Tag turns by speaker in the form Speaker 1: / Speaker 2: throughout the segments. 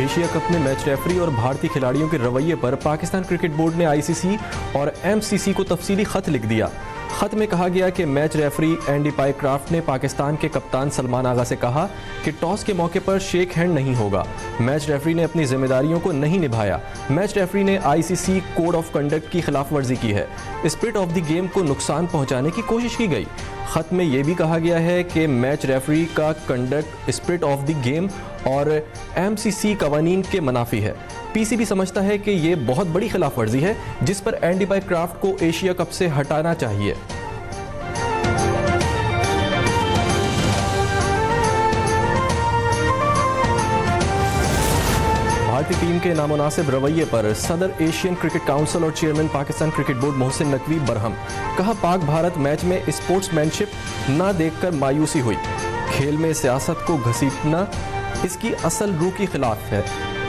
Speaker 1: Asia cup में match referee और भारतीय खिलाड़ियों के रवैये पर पाकिस्तान क्रिकेट बोर्ड ने आईसीसी और एमसीसी को तफसीली खत लिख दिया। खत में कहा गया कि मैच रेफरी एंडी पाइक्राफ्ट ने पाकिस्तान के कप्तान सलमान आगा से कहा कि टॉस के मौके पर शेक हैंड नहीं होगा। मैच रेफरी ने अपनी जिम्मेदारियों को नहीं निभाया। मैच रेफरी ने आईसीसी कोड ऑफ कंडक्ट की खिलाफ वर्जी की है। स्पिरिट ऑफ द गेम को नुकसान पहुंचाने की कोशिश की गई। खत में यह भी कहा गया है कि मैच रेफरी का conduct spirit of the game और एमसीसी कवानीन के मुनाफी है। पीसीबी समझता है कि यह बहुत बड़ी खिलाफ वर्जी है जिस पर एंडी पाइक्राफ्ट को एशिया कप से हटाना चाहिए। भारतीय टीम के नामुनासिब रवैये पर सदर एशियन क्रिकेट काउंसिल और chairman Pakistan cricket board Mohsin Naqvi Barham. कहा, पाक भारत मैच में स्पोर्ट्समैनशिप ना देखकर मायूसी हुई। खेल में सियासत को घसीटना इसकी असल रूह के खिलाफ है।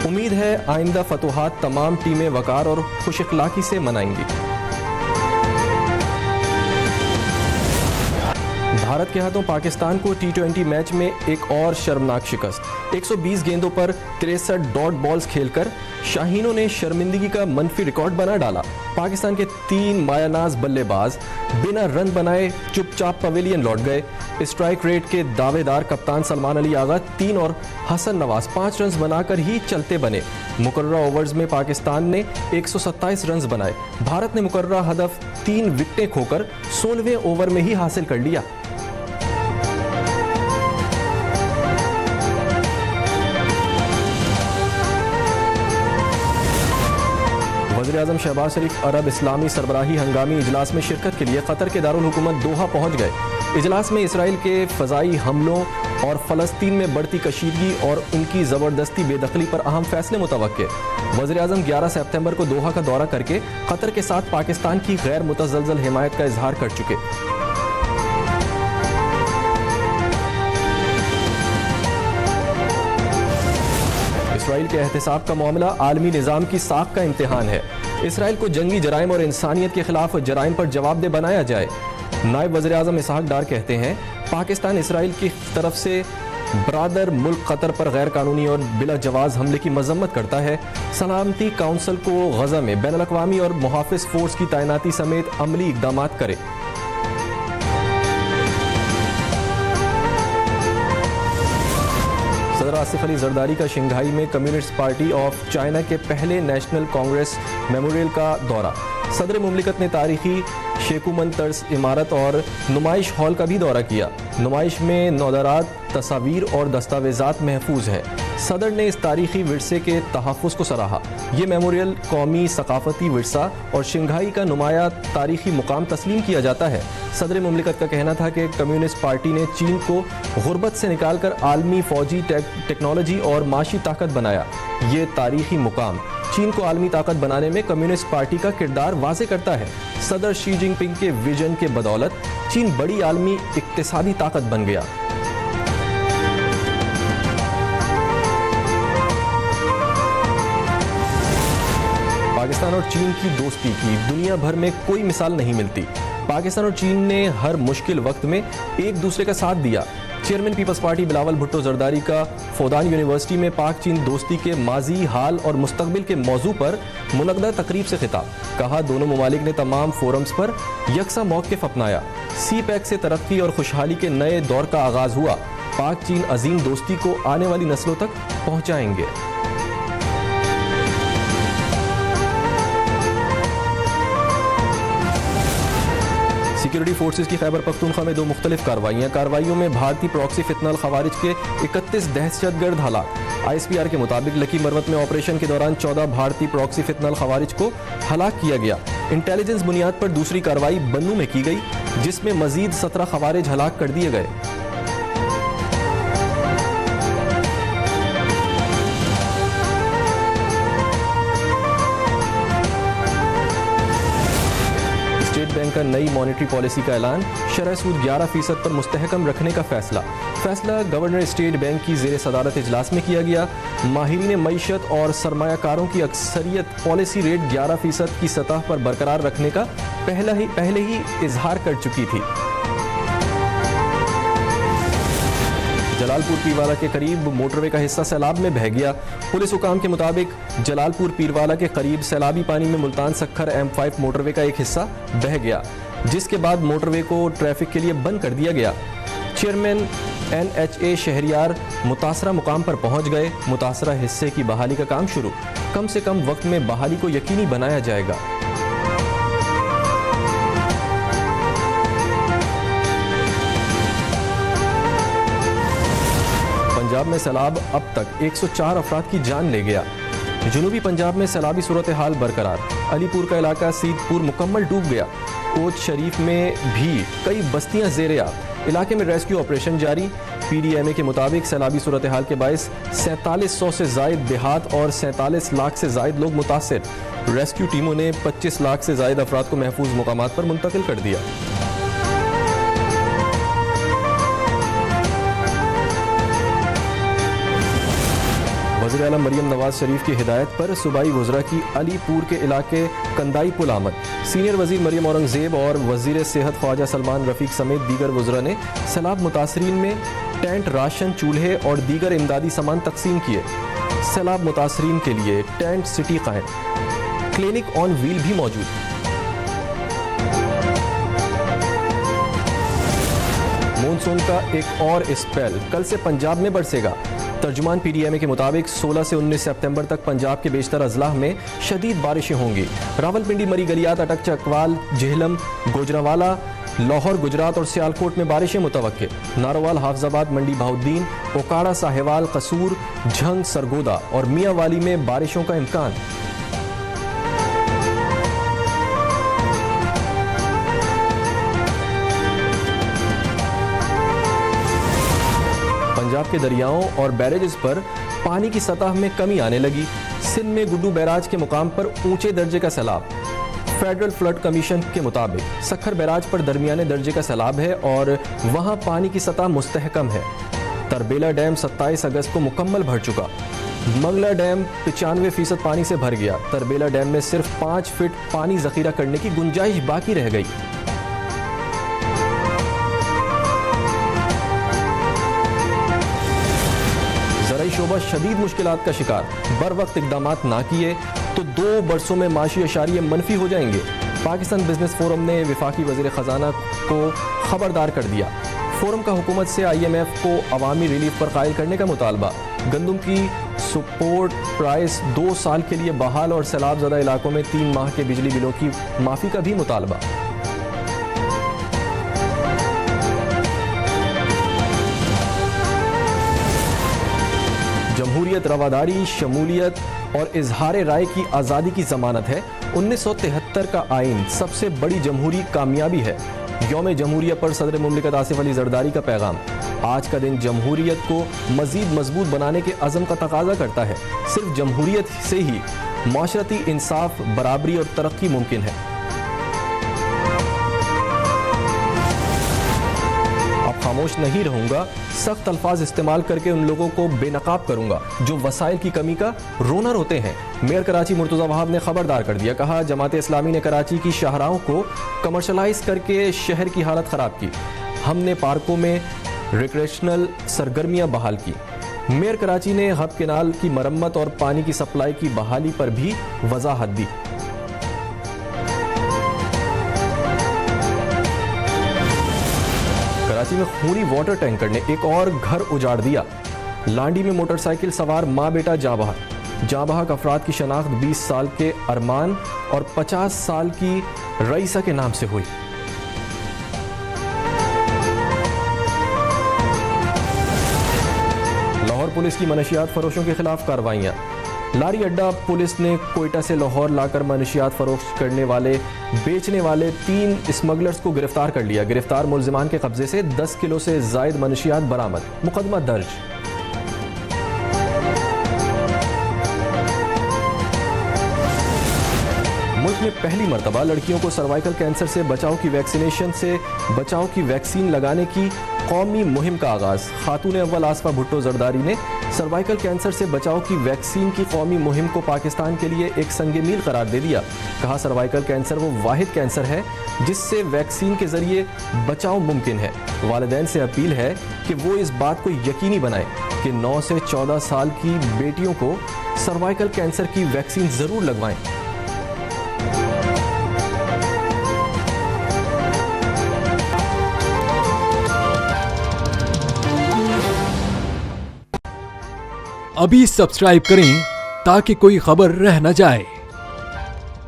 Speaker 1: उम्मीद है आइंदा फतुहात तमाम टीमें वकार और खुश अखलाकी से मनाएंगी। भारत के हाथों पाकिस्तान को टी20 मैच में एक और शर्मनाक शिकस्त। 120 गेंदों पर 63 डॉट बॉल्स खेलकर शाहीनों ने शर्मिंदगी का मनफी रिकॉर्ड बना डाला। पाकिस्तान के 3 मायानाज बल्लेबाज बिना रन बनाए चुपचाप पवेलियन लौट गए। स्ट्राइक रेट के दावेदार कप्तान सलमान अली आगा 3 और हसन नवाज 5 रन बनाकर ही चलते बने। मुकर्ररा ओवर्स में पाकिस्तान ने 127 रन बनाए। भारत ने मुकर्ररा हदफ 3 विकेटें खोकर 16वें ओवर में ही हासिल कर लिया। वज़ीर-ए-आज़म शहबाज शरीफ अरब इस्लामी सरबराही हंगामी इजलास में शिरकत के लिए कतर के दारुल हुकूमत दोहा पहुंच गए। इजलास में इसराइल के फ़ज़ाई हमलों और फ़लस्तीन में बढ़ती कशीदगी और उनकी ज़बरदस्ती बेदखली पर अहम फैसले मुतवक्के। वज़ीर-ए-आज़म 11 सितंबर को दोहा का दौरा करके कतर के साथ पाकिस्तान की गैर मुतज़लज़ल हिमायत का इजहार कर चुके। इसराइल के एहतसाब का मामला आलमी निज़ाम की साख का इम्तिहान है। इसराइल को जंगी जराइम और इंसानियत के खिलाफ जराइम पर जवाबदेह बनाया जाए। नायब वज़ीर-ए-आज़म इसहाक डार कहते हैं, पाकिस्तान इसराइल की तरफ से बरादर मुल्क कतर पर गैर कानूनी और बिला जवाज़ हमले की मजम्मत करता है। सलामती काउंसिल को गज़ा में बैनुल अक़वामी और मुहाफ़िज़ फोर्स की तैनाती समेत अमली इक़दाम करे। सदर आसिफ अली जरदारी का शंघाई में कम्युनिस्ट पार्टी ऑफ चाइना के पहले नेशनल कांग्रेस मेमोरियल का दौरा। सदर मुमलिकत ने तारीखी शेकुमन तर्ज इमारत और नुमाइश हॉल का भी दौरा किया। नुमाइश में नौदरात, तस्वीर और दस्तावेज़ात महफूज हैं। सदर ने इस तारीखी विरसे के तहफ़्फ़ुज़ को सराहा। ये मेमोरियल कौमी सकाफ़ती विरसा और शंघाई का नुमाया तारीखी मुकाम तस्लीम किया जाता है। सदर मुमलिकत का कहना था कि कम्युनिस्ट पार्टी ने चीन को गुर्बत से निकालकर आलमी फ़ौजी टेक्नोलॉजी और माशी ताकत बनाया। ये तारीखी मुकाम चीन को आलमी ताकत बनाने में कम्युनिस्ट पार्टी का किरदार वाज़े करता है। सदर शी जिनपिंग के विजन के बदौलत चीन बड़ी आलमी इक़्तिसादी ताकत बन गया। पाकिस्तान और चीन की दोस्ती की दुनिया भर में कोई मिसाल नहीं मिलती। पाकिस्तान और चीन ने हर मुश्किल वक्त में एक दूसरे का साथ दिया। Chairman people's party Bilawal Bhutto Zardari का फौदान यूनिवर्सिटी में पाक चीन दोस्ती के माजी, हाल और मुस्तकबिल के मौजू पर मुनक़दा तकरीब से खिताब। कहा, दोनों ममालिक ने तमाम फोरम्स पर यकसा मौक़िफ़ अपनाया। सी पैक से तरक्की और खुशहाली के नए दौर का आगाज़ हुआ। पाक चीन अजीम दोस्ती को आने वाली नस्लों तक पहुँचाएंगे। सिक्योरिटी फोर्सेज की खैबर पख्तूनख्वा में 2 मुख्तलिफ कार्रवाइयों में भारतीय प्रॉक्सी फितनल खवारिज के 31 दहशतगर्द हलाक। ISPR के मुताबिक लकी मरवत में ऑपरेशन के दौरान 14 भारतीय प्रॉक्सी फितनल खवारिज को हलाक किया गया। इंटेलिजेंस बुनियाद पर दूसरी कार्रवाई बन्नू में की गई, जिसमें मजीद 17 खवारिज हलाक कर दिए गए। स्टेट बैंक का नई मॉनेटरी पॉलिसी का ऐलान। शरह सूद 11% पर मुस्तहकम रखने का फैसला गवर्नर स्टेट बैंक की ज़ेर सदारत इजलास में किया गया। माहिरीन मईशत और सरमायाकारों की अक्सरियत पॉलिसी रेट 11% की सतह पर बरकरार रखने का पहले ही इजहार कर चुकी थी। जलालपुर पीरवाला के करीब मोटरवे का हिस्सा सैलाब में बह गया। पुलिस हुकाम के मुताबिक जलालपुर पीरवाला के करीब सैलाबी पानी में मुल्तान सक्खर M5 मोटरवे का एक हिस्सा बह गया, जिसके बाद मोटरवे को ट्रैफिक के लिए बंद कर दिया गया। चेयरमैन NHA शहरियार मुतासरा मुकाम पर पहुंच गए। मुतासरा हिस्से की बहाली का काम शुरू। कम से कम वक्त में बहाली को यकीनी बनाया जाएगा। पंजाब में सैलाब अब तक 104 अफराद की जान ले गया। जनूबी पंजाब में सैलाबी सूरत हाल बरकरार। अलीपुर का इलाका सीतपुर मुकम्मल डूब गया। कोच शरीफ में भी कई बस्तियां ज़ेर-ए-आब। इलाके में रेस्क्यू ऑपरेशन जारी। PDMA के मुताबिक सैलाबी सूरत हाल के बायस 4700 से जायद देहात और 47 लाख से जायद लोग मुतासिर। रेस्क्यू टीमों ने 25 लाख से जायद अफराद को महफूज मुकामात पर मुंतकिल कर दिया। वज़ीर आलम मरियम नवाज शरीफ की हिदायत पर सूबाई वज़रा की अलीपुर के इलाके कंदाई पुल आमद। सीनियर वज़ीर मरियम औरंगज़ेब और वज़ीर सेहत ख्वाजा सलमान रफ़ीक समेत दीगर वज़रा ने सैलाब मुतासरीन में टेंट, राशन, चूल्हे और दीगर इमदादी सामान तकसीम किए। सैलाब मुतासरीन के लिए टेंट सिटी कायम। क्लिनिक ऑन व्हील भी मौजूद। मॉनसून का एक और स्पेल कल से पंजाब में बरसेगा। तर्जुमान PDMA के मुताबिक 16 से 19 सितंबर तक पंजाब के बेशतर अजलाह में शदीद बारिशें होंगी। रावलपिंडी, मरी गलियात, अटक, चकवाल, जेहलम, गोजरावाला, लाहौर, गुजरात और सियालकोट में बारिशें मुतवक्के। नारोवाल, हाफजाबाद, मंडी बहाउद्दीन, ओकाड़ा, साहेवाल, कसूर, झंग, सरगोदा और मियाँवाली में बारिशों का इम्कान। पंजाब के दरियाओं और बैरेजेस पर पानी की सतह में कमी आने लगी। सिंध में गुड्डू बैराज के मुकाम पर ऊंचे दर्जे का सैलाब। फेडरल फ्लड कमीशन के मुताबिक सक्खर बैराज पर दरमियाने दर्जे का सैलाब है और वहां पानी की सतह मुस्तहकम है। तरबेला डैम 27 अगस्त को मुकम्मल भर चुका। मंगला डैम 95% पानी से भर गया। तरबेला डैम में सिर्फ 5 फीट पानी जखीरा करने की गुंजाइश बाकी रह गई। ज़राई शोबा शदीद मुश्किलात का शिकार। बर वक्त इक़दामात ना किए तो 2 बरसों में माशी अशारिये मनफी हो जाएंगे। पाकिस्तान बिजनेस फोरम ने वफाकी वज़ीर ख़जाना को खबरदार कर दिया। फोरम का हुकूमत से IMF को अवामी रिलीफ पर कायल करने का मुतालबा। गंदम की सपोर्ट प्राइस 2 साल के लिए बहाल और सैलाब ज़दा इलाकों में 3 माह के बिजली बिलों की माफ़ी का भी मुतालबा। जमहूरियत, रवादारी, शमूलियत और इजहार राय की आज़ादी की ज़मानत है। 1973 का आइन सबसे बड़ी जमहूरी कामयाबी है। यौम जमहूरिया पर सदर मुमलिकत आसिफ अली जरदारी का पैगाम। आज का दिन जमहूरियत को मज़ीद मजबूत बनाने के अज़म का तकाजा करता है। सिर्फ जमहूरियत से ही माशरती इंसाफ, बराबरी और तरक्की मुमकिन है। खामोश नहीं रहूंगा, सख्त अल्फाज इस्तेमाल करके उन लोगों को बेनकाब करूंगा जो वसाइल की कमी का रोना रोते हैं। मेयर कराची मुर्तज़ा वहाब ने खबरदार कर दिया। कहा, जमात इस्लामी ने कराची की शाहराहों को कमर्शलाइज करके शहर की हालत ख़राब की। हमने पार्कों में रिक्रेशनल सरगर्मियां बहाल की। मेयर कराची ने हब केनाल की मरम्मत और पानी की सप्लाई की बहाली पर भी वजाहत दी। कराची में खूनी वाटर टैंकर ने एक और घर उजाड़ दिया। लांडी में मोटरसाइकिल सवार मां बेटा जाँ बहक अफराद की शनाख्त 20 साल के अरमान और 50 साल की रईसा के नाम से हुई। लाहौर पुलिस की मनशियात फरोशों के खिलाफ कार्रवाइयां। लारी अड्डा पुलिस ने कोयटा से लाहौर लाकर मनशियात फरोख्त करने वाले, बेचने वाले 3 स्मगलर्स को गिरफ्तार कर लिया। गिरफ्तार मुलजिमान के कब्जे से 10 किलो से जायद मनशियात बरामद। मुकदमा दर्ज। मुल्क में पहली मरतबा लड़कियों को सर्वाइकल कैंसर से बचाव की वैक्सीन लगाने की कौमी मुहिम का आगाज। खातून अव्वल आसफा भुट्टो जरदारी ने सर्वाइकल कैंसर से बचाव की वैक्सीन की कौमी मुहिम को पाकिस्तान के लिए एक संगे मील करार दे दिया। कहा, सर्वाइकल कैंसर वो वाहिद कैंसर है जिससे वैक्सीन के जरिए बचाव मुमकिन है। वालिदैन से अपील है कि वो इस बात को यकीनी बनाएं कि 9 से 14 साल की बेटियों को सर्वाइकल कैंसर की वैक्सीन जरूर लगवाएं।
Speaker 2: अभी सब्सक्राइब करें ताकि कोई खबर रह न जाए।